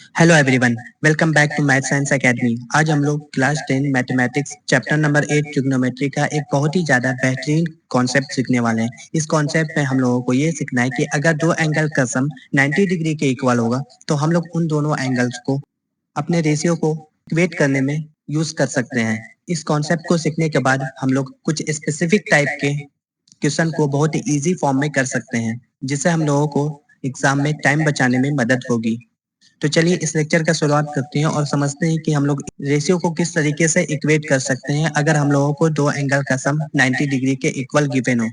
Hello everyone, welcome back to math science academy. आज हम लोग class 10 mathematics chapter number 8 trigonometry का एक बहुत ही ज़्यादा बेहतरीन कॉन्सेप्ट सीखने वाले हैं। इस कॉन्सेप्ट में हम लोगों को ये सीखना है कि अगर दो एंगल का सम 90 डिग्री के इक्वल होगा तो हम लोग उन दोनों एंगल्स को अपने रेशियो को इक्वेट करने में यूज़ कर सकते हैं। इस कॉन्सेप्ट को सीखने के बाद हम लोग कुछ स्पेसिफिक टाइप के क्वेश्चन को बहुत ही ईजी फॉर्म में कर सकते हैं, जिससे हम लोगों को एग्जाम में टाइम बचाने में मदद होगी। तो चलिए इस लेक्चर का शुरुआत करते हैं और समझते हैं कि हम लोग रेशियो को किस तरीके से इक्वेट कर सकते हैं अगर हम लोगों को दो एंगल का सम 90 डिग्री के इक्वल गिवन हो।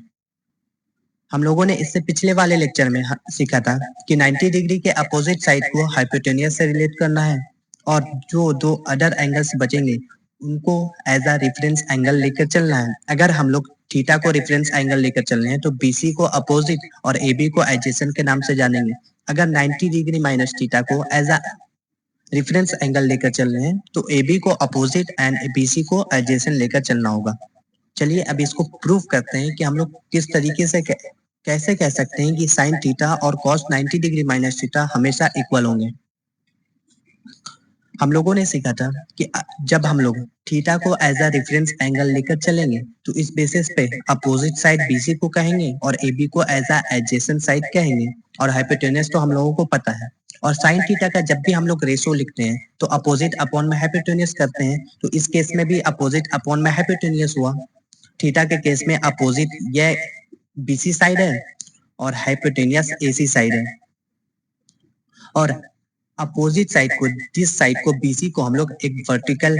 हम लोगों ने इससे पिछले वाले लेक्चर में सीखा था कि 90 डिग्री के अपोजिट साइड को हाइपोटेनियस से रिलेट करना है और जो दो अदर एंगल्स बचेंगे उनको एज अ रेफरेंस एंगल लेकर चलना है। अगर हम लोग थीटा को रेफरेंस एंगल लेकर चल रहे हैं तो बीसी को अपोजिट और एबी को एडजेसेंट के नाम से जानेंगे। अगर 90 डिग्री माइनस थीटा को एज अ रेफरेंस एंगल लेकर चल रहे हैं तो AB को अपोजिट एंड BC को एडजेसेंट लेकर चलना होगा। चलिए अब इसको प्रूव करते हैं कि हम लोग किस तरीके से कैसे कह सकते हैं कि साइन थीटा और कॉस 90 डिग्री माइनस थीटा हमेशा इक्वल होंगे। हम लोगों ने सीखा था कि जब हम लोग थीटा को एज अ रेफरेंस एंगल लेकर चलेंगे तो इस बेसिस पे अपोजिट साइड BC को कहेंगे और AB को एज अ एडजेसेंट साइड कहेंगे और हाइपोटेनस तो हम लोगों को पता है। और साइन थीटा का जब भी हम लोग रेशो लिखते हैं तो अपोजिट अपॉन में हाइपोटेनस करते हैं, तो इस केस में भी अपोजिट अपॉन में हाइपोटेनस हुआ। थीटा के केस में अपोजिट ये BC साइड है और हाइपोटेनस AC साइड है। और अपोजिट साइड को दिस साइड को BC को हम लोग एक वर्टिकल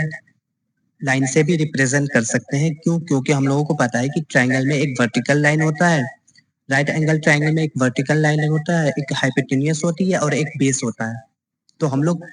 लाइन से भी रिप्रेजेंट कर सकते हैं। क्यों? क्योंकि हम लोगों को पता है कि ट्रायंगल में एक वर्टिकल लाइन होता है, राइट एंगल ट्रायंगल में एक वर्टिकल लाइन होता है, एक हाइपोटेन्यूस होती है और एक बेस होता है। तो हम लोग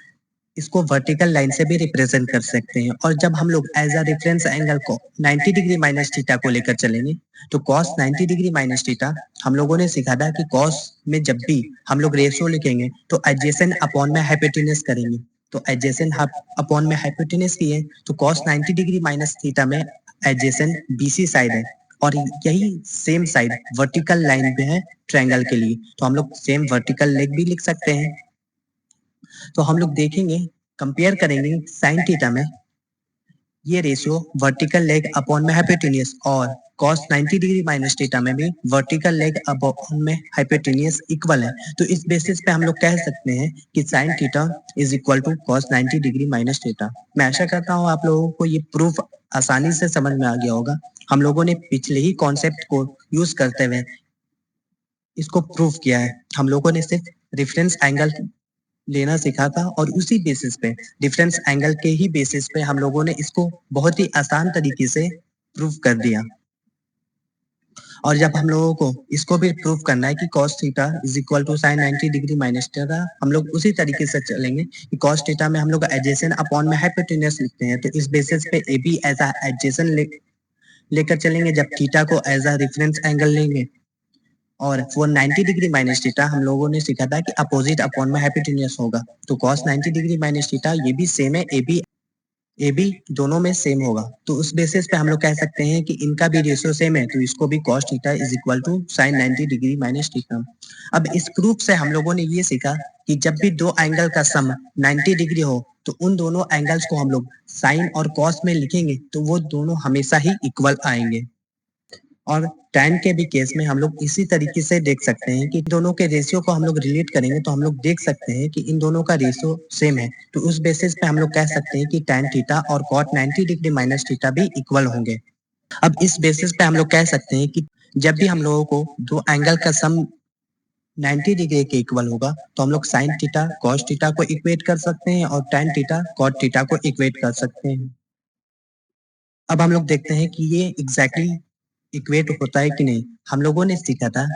इसको वर्टिकल लाइन से भी रिप्रेजेंट कर सकते हैं। और जब हम लोग एज अ रेफरेंस एंगल को 90 डिग्री माइनस थीटा को लेकर चलेंगे तो कॉस 90 डिग्री माइनस थीटा हम लोगों ने सीखा था कि कॉस में जब भी हम लोग रेशो लिखेंगे तो एडजेसेंट अपॉन में हाइपोटेनस करेंगे। तो एडजेसेंट अपॉन में हाइपोटेनस किए तो कॉस 90 डिग्री माइनस थीटा में एडजेसेंट BC साइड है और यही सेम साइड वर्टिकल लाइन पे है ट्रायंगल के लिए, तो हम लोग सेम वर्टिकल लेग भी लिख सकते हैं। तो हम लोग देखेंगे, कंपेयर करेंगे साइन थीटा में ये रेशियो वर्टिकल लेग अपॉन में हाइपोटेन्यूस और cos 90 डिग्री माइनस थीटा में भी वर्टिकल लेग अपॉन में हाइपोटेन्यूस इक्वल है। तो इस बेसिस पे हम लोग कह सकते हैं कि sine theta is equal to cos 90 degree minus theta. मैं आशा करता हूँ आप लोगों को ये प्रूफ आसानी से समझ में आ गया होगा। हम लोगों ने पिछले ही कॉन्सेप्ट को यूज करते हुए इसको प्रूफ किया है। हम लोगों ने सिर्फ रेफरेंस एंगल लेना सीखा था और उसी बेसिस पे डिफरेंस एंगल के ही बेसिस पे हम लोगों ने इसको बहुत ही आसान तरीके से प्रूव कर दिया। और जब हम लोगों को इसको भी प्रूव करना है कि cos theta is equal to sine 90 degree minus theta, हम लोग उसी तरीके से चलेंगे कि cos थीटा में हम लोग एडजेसेंट अपॉन में हाइपोटेनस लिखते हैं, तो इस बेसिस पे AB एज अ एडजेसेंट लेकर चलेंगे जब थीटा को एज अ रेफरेंस एंगल लेंगे। और वो 90 डिग्री माइनस थीटा हम लोगों ने सीखा था कि अपोजिट अपॉन में हाइपोटेन्यूस होगा, तो cos 90 डिग्री माइनस थीटा ये भी सेम है, AB दोनों में सेम होगा। तो उस बेसिस पे हम लोग कह सकते हैं कि इनका भी रेशियो सेम है, तो इसको भी cos theta is equal to sine 90 degree minus theta. अब इस प्रूफ से हम लोगों ने ये सीखा कि जब भी दो एंगल का सम 90 डिग्री हो तो उन दोनों एंगल्स को हम लोग साइन और cos में लिखेंगे तो वो दोनों हमेशा ही इक्वल आएंगे। और tan के भी केस में हम लोग इसी तरीके से देख सकते हैं कि दोनों के रेशियो को हम लोग रिलेट करेंगे तो हम लोग देख सकते हैं कि इन दोनों का रेशियो सेम है। तो उस बेसिस पे हम लोग कह सकते हैं कि tan थीटा और cot 90 डिग्री माइनस थीटा भी इक्वल होंगे। अब इस बेसिस पे हम लोग कह सकते हैं कि जब भी हम लोगों को दो एंगल का सम 90 डिग्री के इक्वल होगा तो हम लोग साइन थीटा cos थीटा को इक्वेट कर सकते हैं और tan थीटा cot थीटा को इक्वेट कर सकते हैं। अब हम लोग देखते हैं कि ये एग्जैक्टली इक्वेट होता है कि नहीं। हम लोगों ने सीखा था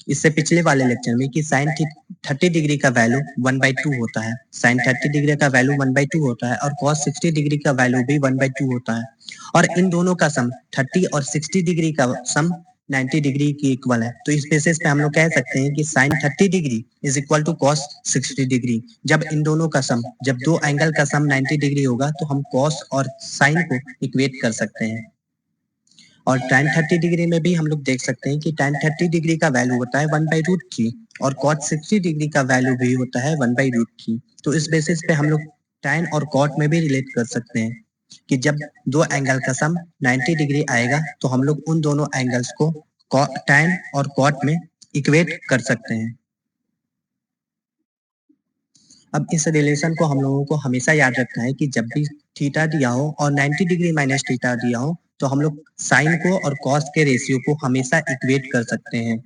इससे पिछले वाले लेक्चर में कि साइन 30 डिग्री का वैल्यू 1/2 होता है, साइन 30 डिग्री का वैल्यू 1/2 होता है और cos 60 डिग्री का वैल्यू भी 1/2 होता है। और इन दोनों का सम 30 और 60 डिग्री का सम 90 डिग्री की इक्वल है। तो इस बेसिस पे हम लोग कह सकते हैं कि sine 30 degree is equal to cos 60 degree. जब इन दोनों का सम, जब दो एंगल का सम 90 डिग्री होगा तो हम cos और साइन को इक्वेट कर सकते हैं। और tan 30 डिग्री में भी हम लोग देख सकते हैं कि tan 30 डिग्री का वैल्यू होता है 1/√3 और cot 60 डिग्री का वैल्यू भी होता है 1/√3। तो इस बेसिस पे हम लोग tan और cot में भी रिलेट कर सकते हैं कि जब दो एंगल का सम 90 डिग्री आएगा तो हम लोग उन दोनों एंगल्स को tan और cot में इक्वेट कर सकते हैं। अब इस रिलेशन को हम लोगों को हमेशा याद रखना है कि जब भी थीटा दिया हो और 90 डिग्री माइनस थीटा दिया हो तो हम लोग साइन को और कॉस के रेशियो को हमेशा इक्वेट कर सकते हैं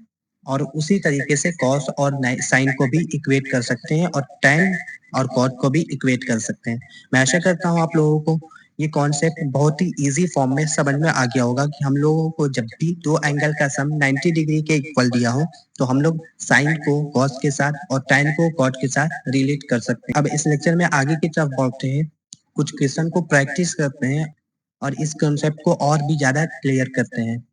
और उसी तरीके से कॉस और साइन को भी इक्वेट कर सकते हैं और tan और कॉट को भी इक्वेट कर सकते हैं। मैं आशा करता हूँ आप लोगों को ये कॉन्सेप्ट बहुत ही इजी फॉर्म में समझ में आ गया होगा कि हम लोगों को जब भी दो एंगल का सम 90 डिग्री के इक्वल दिया हो तो हम लोग साइन को कॉस के साथ और tan को कॉट के साथ रिलेट कर सकते हैं। अब इस लेक्चर में आगे की तरफ बढ़ते हैं, कुछ क्वेश्चन को प्रैक्टिस करते हैं और इस कॉन्सेप्ट को और भी ज्यादा क्लियर करते हैं।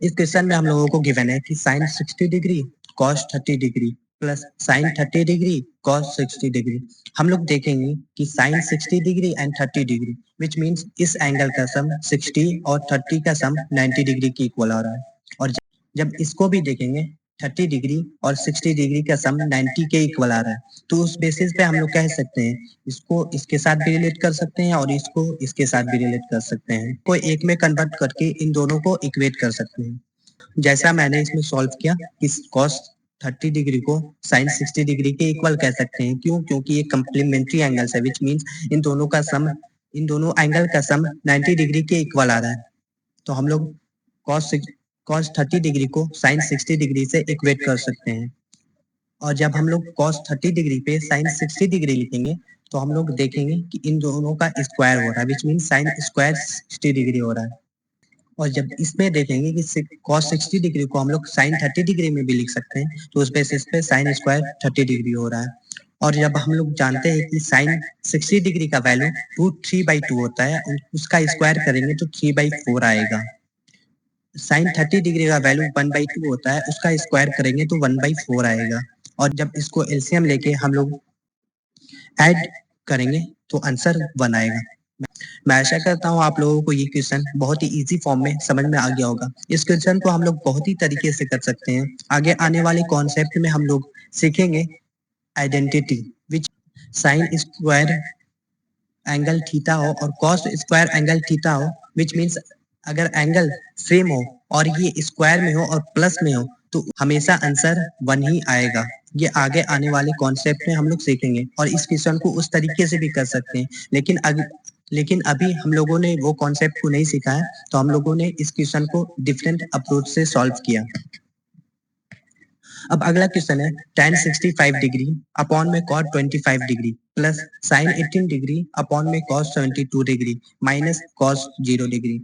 इस क्वेश्चन में हम लोगों को गिवन है कि sine 60 degree cos 30 degree plus sine 30 degree cos 60 degree. हम लोग देखेंगे कि sine 60 degree and 30 degree which means इस एंगल का सम 60 और 30 का सम 90 डिग्री के इक्वल आ रहा है और जब इसको भी देखेंगे 30 डिग्री और 60 डिग्री का सम 90 के इक्वल आ रहा है तो उस बेसिस पे हम लोग कह सकते हैं इसको इसके साथ भी रिलेट कर सकते हैं और इसको इसके साथ भी रिलेट कर सकते हैं। कोई एक में कन्वर्ट करके इन दोनों को इक्वेट कर सकते हैं। जैसा मैंने इसमें सॉल्व किया कि cos 30 डिग्री को sin 60 डिग्री के इक्वल कह सकते हैं। क्यों? क्योंकि ये कम्प्लीमेंट्री एंगल्स है विच मीन्स इन दोनों एंगल का सम 90 डिग्री के इक्वल आ रहा है। तो हम लोग cos 30 डिग्री को sin 60 डिग्री से इक्वेट कर सकते हैं और जब हम लोग cos 30 डिग्री पे sin 60 डिग्री लिखेंगे तो हम लोग देखेंगे कि इन दोनों का स्क्वायर हो रहा है which means sin square 60 degree हो रहा है और जब इसमें देखेंगे कि cos 60 डिग्री को हम लोग sin 30 डिग्री में भी लिख सकते हैं तो उस बेसिस पे sin स्क्वायर 30 डिग्री हो रहा है और जब हम लोग जानते हैं कि sin 60 डिग्री का वैल्यू √3/2 होता है उसका स्क्वायर करेंगे तो 3/4 आएगा। sin 30 डिग्री का वैल्यू 1/2 होता है उसका स्क्वायर करेंगे तो 1/4 आएगा और जब इसको एलसीएम लेके हम लोग ऐड करेंगे तो आंसर 1 आएगा। मैं आशा करता हूँ आप लोगों को ये क्वेश्चन बहुत ही इजी फॉर्म में समझ में आ गया होगा। इस क्वेश्चन को हम लोग बहुत ही तरीके से कर सकते हैं। आगे आने वाले कॉन्सेप्ट में हम लोग सीखेंगे identity which sine square angle theta हो और कॉस स्क्वायर एंगल थीटा हो विच मीन्स अगर एंगल सेम हो और ये स्क्वायर में हो और प्लस में हो तो हमेशा आंसर 1 ही आएगा। ये आगे आने वाले कॉन्सेप्ट में हम लोग सीखेंगे और इस क्वेश्चन को उस तरीके से भी कर सकते हैं लेकिन अभी हम लोगों ने वो कॉन्सेप्ट को नहीं सीखा है तो हम लोगों ने इस क्वेश्चन को डिफरेंट अप्रोच से सॉल्व किया। अब अगला क्वेश्चन है tan 65 डिग्री अपॉन में cot 25 degree plus sin 18 degree upon में cos 72 degree minus cos 0 degree.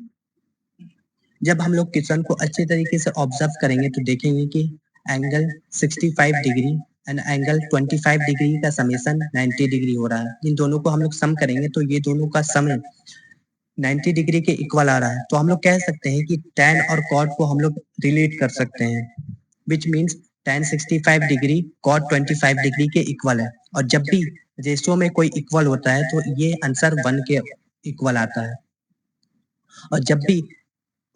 जब हम लोग क्वेश्चन को अच्छे तरीके से ऑब्जर्व करेंगे तो देखेंगे कि angle 65 degree and angle 25 degree का समेशन 90 डिग्री हो रहा है। इन दोनों को हम लोग सम करेंगे तो ये दोनों का सम 90 डिग्री के इक्वल आ रहा है तो हम लोग कह सकते हैं कि tan और cot को हम लोग रिलेट कर सकते हैं which means tan 65 degree cot 25 degree के इक्वल है और जब भी रेशियो में कोई इक्वल होता है तो ये आंसर 1 के इक्वल आता है और जब भी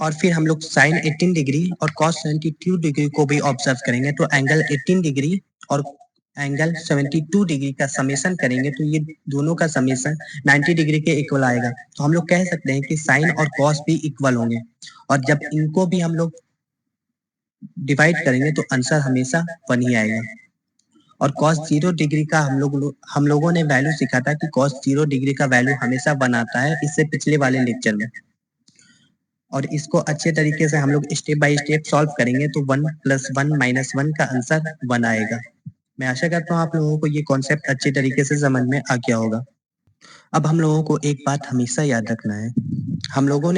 और फिर हम लोग sin 18 डिग्री और cos 72 डिग्री को भी ऑब्जर्व करेंगे तो एंगल 18 डिग्री और एंगल 72 डिग्री का समेशन करेंगे तो ये दोनों का समेशन 90 डिग्री के इक्वल आएगा। तो हम लोग कह सकते हैं कि साइन और कॉस भी इक्वल होंगे और जब इनको भी हम लोग डिवाइड करेंगे तो आंसर हमेशा 1 ही आएगा। और cos 0 डिग्री का हम लोगों ने वैल्यू सीखा था कि cos 0 डिग्री का वैल्यू हमेशा 1 आता है इससे पिछले वाले लेक्चर में और इसको अच्छे तरीके से हम लोग स्टेप बाय स्टेप सॉल्व करेंगे तो 1 + 1 - 1 का आंसर 1 आएगा। मैं आशा करता हूँ आप लोगों को ये कॉन्सेप्ट अच्छे तरीके से समझ में आ गया होगा। अब हम लोगों को एक बात हमेशा याद रखना है, हम लोगों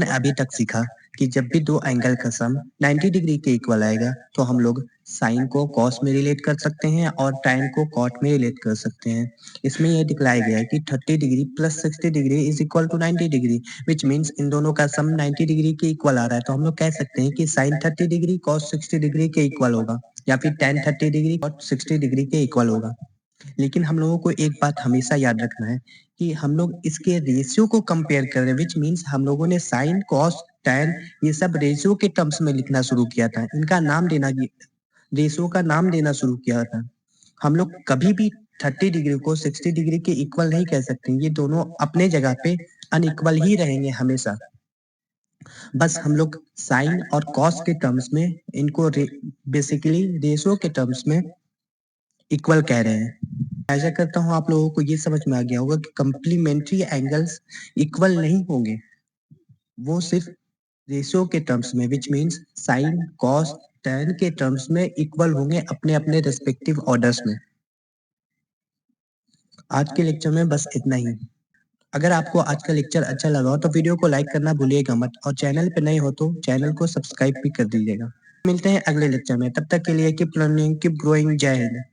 ने अभी तक सीखा कि जब भी दो एंगल का सम 90 डिग्री के इक्वल आएगा तो हम लोग साइन को कॉस में रिलेट कर सकते हैं और tan को कॉट में रिलेट कर सकते हैं। इसमें यह दिखलाया गया है कि 30 degree plus 60 degree is equal to 90 degree which means इन दोनों का सम 90 डिग्री के इक्वल आ रहा है तो हम लोग कह सकते हैं कि साइन 30 डिग्री कॉस 60 डिग्री के इक्वल होगा या फिर tan 30 डिग्री कॉट 60 डिग्री के इक्वल होगा। लेकिन हम लोगों को एक बात हमेशा याद रखना है कि हम लोग इसके रेशियो को कंपेयर कर रहे हैं, व्हिच मीन्स हम लोगों ने साइन, कॉस, टैन ये सब रेशियो के टर्म्स में लिखना शुरू किया था। इनका नाम देना ये रेशियो का नाम देना शुरू किया था। हम लोग कभी भी 30 डिग्री को 60 डिग्री के इक्वल नहीं कह सकते। ये दोनों अपने जगह पे अनइक्वल ही रहेंगे हमेशा। बस हम लोग साइन और कॉस के टर्म्स में इनको बेसिकली रेशियो के टर्म्स में इक्वल कह रहे हैं। आशा करता हूँ आप लोगों को ये समझ में आ गया होगा कि कंप्लीमेंट्री एंगल्स इक्वल नहीं होंगे। वो सिर्फ रेशियो के टर्म्स में which means sign, cos, tan के टर्म्स में इक्वल होंगे अपने-अपने रिस्पेक्टिव ऑर्डर्स में। आज के लेक्चर में बस इतना ही। अगर आपको आज का लेक्चर अच्छा लगा हो तो वीडियो को लाइक करना भूलिएगा मत और चैनल पे नए हो तो चैनल को सब्सक्राइब भी कर दीजिएगा। मिलते हैं अगले लेक्चर में, तब तक के लिए कीप लर्निंग, कीप ग्रोइंग। जय हिंद।